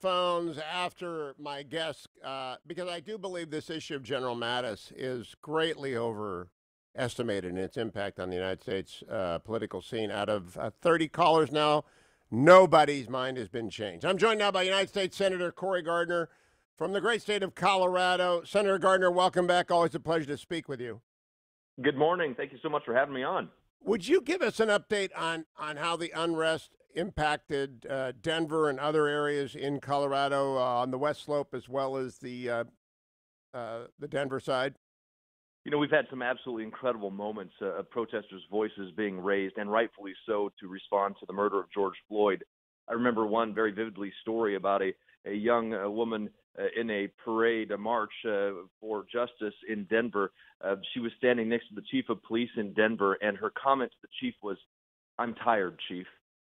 phones after my guest because I do believe this issue of General Mattis is greatly overestimated in its impact on the United States political scene. Out of 30 callers now, nobody's mind has been changed. I'm joined now by United States Senator Cory Gardner from the great state of Colorado. Senator Gardner, welcome back. Always a pleasure to speak with you. Good morning. Thank you so much for having me on. Would you give us an update on how the unrest impacted Denver and other areas in Colorado on the West Slope as well as the Denver side? You know, we've had some absolutely incredible moments of protesters' voices being raised, and rightfully so, to respond to the murder of George Floyd. I remember one very vividly story about a young woman in a parade, a march for justice in Denver. She was standing next to the chief of police in Denver, and her comment to the chief was, "I'm tired, chief."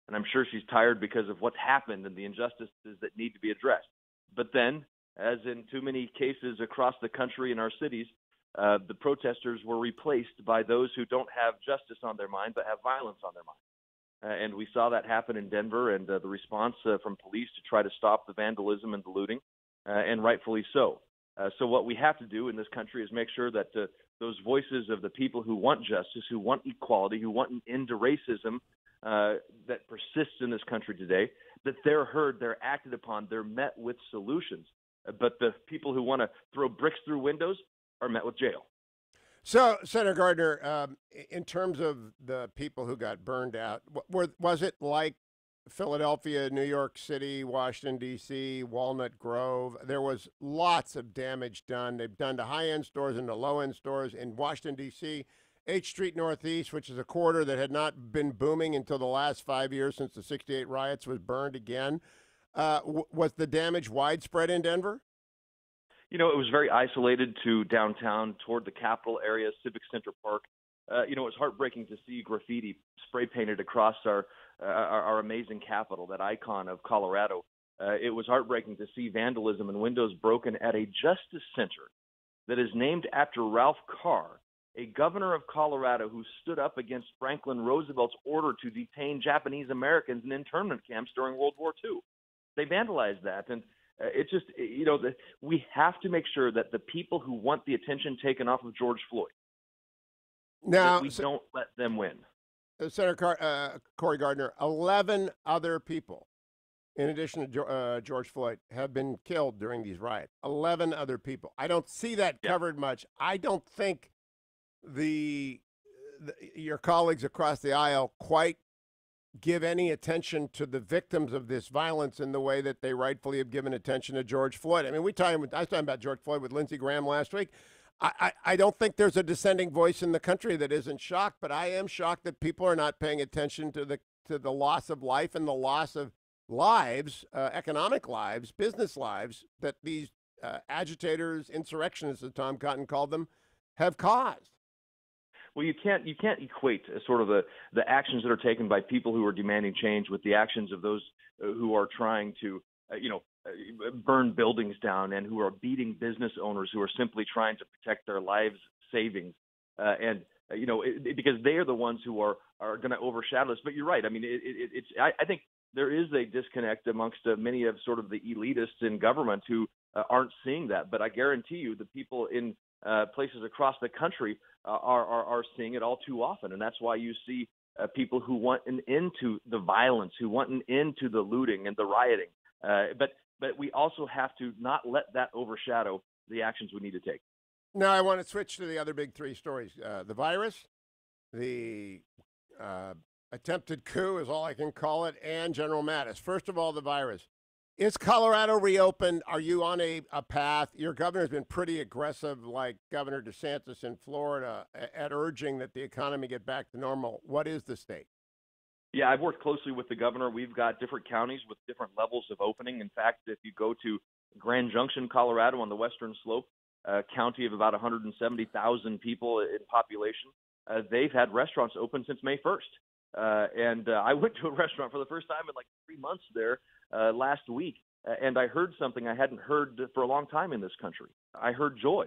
And I'm sure she's tired because of what's happened and the injustices that need to be addressed. But then, as in too many cases across the country and our cities, the protesters were replaced by those who don't have justice on their mind but have violence on their mind. And we saw that happen in Denver, and the response from police to try to stop the vandalism and the looting, and rightfully so. So what we have to do in this country is make sure that those voices of the people who want justice, who want equality, who want an end to racism that persists in this country today, that they're heard, they're acted upon, they're met with solutions. But the people who want to throw bricks through windows are met with jail. So, Senator Gardner, in terms of the people who got burned out, was it like Philadelphia, New York City, Washington, D.C., Walnut Grove? There was lots of damage done. They've done to high-end stores and to low-end stores. In Washington, D.C., H Street Northeast, which is a corridor that had not been booming until the last 5 years since the '68 riots, was burned again. Was the damage widespread in Denver? You know, it was very isolated to downtown, toward the Capitol area, Civic Center Park. You know, it was heartbreaking to see graffiti spray painted across our amazing capital, that icon of Colorado. It was heartbreaking to see vandalism and windows broken at a justice center that is named after Ralph Carr, a governor of Colorado who stood up against Franklin Roosevelt's order to detain Japanese Americans in internment camps during World War II. They vandalized that, and it's just, you know, we have to make sure that the people who want the attention taken off of George Floyd, Now, that we don't let them win. Senator Cory Gardner, 11 other people, in addition to George Floyd, have been killed during these riots. 11 other people. I don't see that covered much. I don't think your colleagues across the aisle quite give any attention to the victims of this violence in the way that they rightfully have given attention to George Floyd. I mean, I was talking about George Floyd with Lindsey Graham last week. I don't think there's a dissenting voice in the country that isn't shocked, but I am shocked that people are not paying attention to the loss of life and the loss of lives, economic lives, business lives, that these agitators, insurrectionists, as Tom Cotton called them, have caused. Well, you can't equate sort of the actions that are taken by people who are demanding change with the actions of those who are trying to, burn buildings down, and who are beating business owners who are simply trying to protect their lives savings. Because they are the ones who are going to overshadow this. But you're right. I mean, I think there is a disconnect amongst many of sort of the elitists in government who aren't seeing that. But I guarantee you, the people in places across the country are seeing it all too often, and that's why you see people who want an end to the violence, who want an end to the looting and the rioting. But we also have to not let that overshadow the actions we need to take. Now, I want to switch to the other big three stories: the virus, the attempted coup, is all I can call it, and General Mattis. First of all, the virus. Is Colorado reopened? Are you on a path? Your governor's been pretty aggressive, like Governor DeSantis in Florida, at urging that the economy get back to normal. What is the state? Yeah, I've worked closely with the governor. We've got different counties with different levels of opening. In fact, if you go to Grand Junction, Colorado, on the western slope, a county of about 170,000 people in population, they've had restaurants open since May 1st. And I went to a restaurant for the first time in like 3 months there last week, and I heard something I hadn't heard for a long time in this country. I heard joy.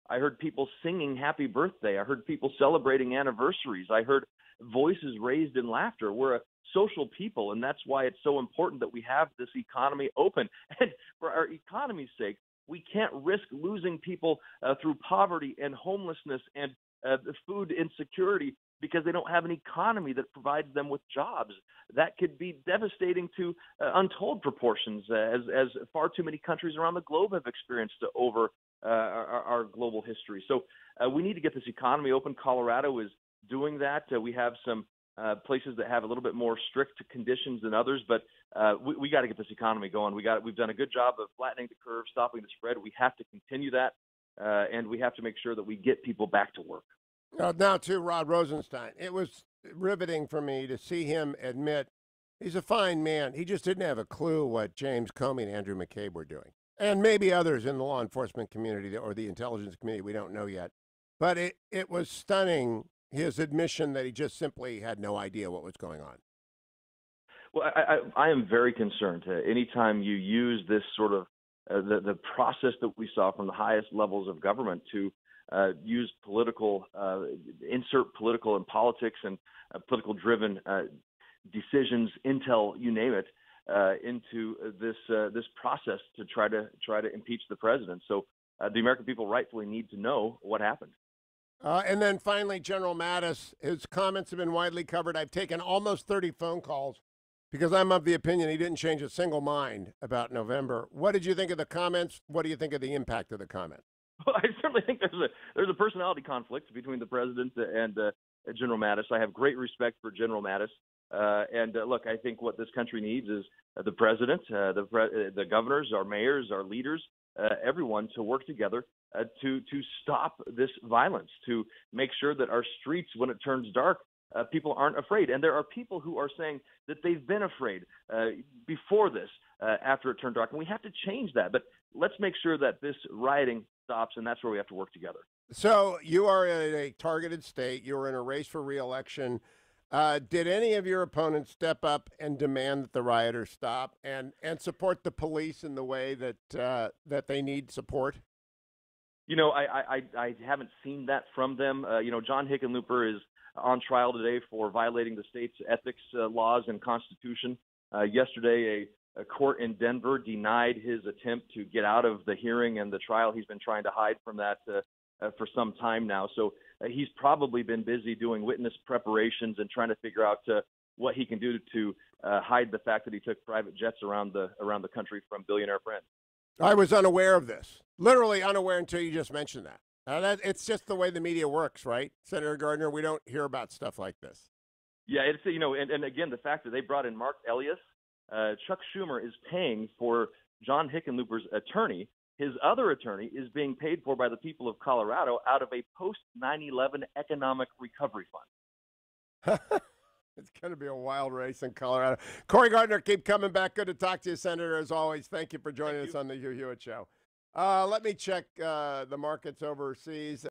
I heard people singing happy birthday. I heard people celebrating anniversaries. I heard voices raised in laughter. We're a social people, and that's why it's so important that we have this economy open. And for our economy's sake, we can't risk losing people through poverty and homelessness and food insecurity because they don't have an economy that provides them with jobs. That could be devastating to untold proportions, as far too many countries around the globe have experienced over our global history. So we need to get this economy open. Colorado is doing that. We have some places that have a little bit more strict conditions than others, but we got to get this economy going. We've done a good job of flattening the curve, stopping the spread. We have to continue that, and we have to make sure that we get people back to work. Now, to Rod Rosenstein, it was riveting for me to see him admit he's a fine man. He just didn't have a clue what James Comey and Andrew McCabe were doing. And maybe others in the law enforcement community or the intelligence community, we don't know yet. But it was stunning, his admission that he just simply had no idea what was going on. Well, I am very concerned. Anytime you use this sort of the process that we saw from the highest levels of government to use insert political and politics and political-driven decisions, intel, you name it, into this process to try to impeach the president. So the American people rightfully need to know what happened. And then finally, General Mattis, his comments have been widely covered. I've taken almost 30 phone calls because I'm of the opinion he didn't change a single mind about November. What did you think of the comments? What do you think of the impact of the comments? Well, I certainly think there's a personality conflict between the president and General Mattis. I have great respect for General Mattis. And look, I think what this country needs is the president, the governors, our mayors, our leaders, everyone to work together to stop this violence, to make sure that our streets, when it turns dark, people aren't afraid. And there are people who are saying that they've been afraid before this, after it turned dark. And we have to change that. But let's make sure that this rioting stops, and that's where we have to work together. So you are in a targeted state. You were in a race for re-election. Did any of your opponents step up and demand that the rioters stop and support the police in the way that they need support? You know, I haven't seen that from them. John Hickenlooper is on trial today for violating the state's ethics laws and constitution. Yesterday, a court in Denver denied his attempt to get out of the hearing and the trial. He's been trying to hide from that for some time now. So he's probably been busy doing witness preparations and trying to figure out what he can do to hide the fact that he took private jets around the country from billionaire friends. I was unaware of this, literally unaware until you just mentioned that. It's just the way the media works, right, Senator Gardner? We don't hear about stuff like this. Yeah, it's and again, the fact that they brought in Mark Elias, Chuck Schumer is paying for John Hickenlooper's attorney. His other attorney is being paid for by the people of Colorado out of a post-9/11 economic recovery fund. It's going to be a wild race in Colorado. Cory Gardner, keep coming back. Good to talk to you, Senator, as always. Thank you for joining us on the Hugh Hewitt Show. Let me check the markets overseas.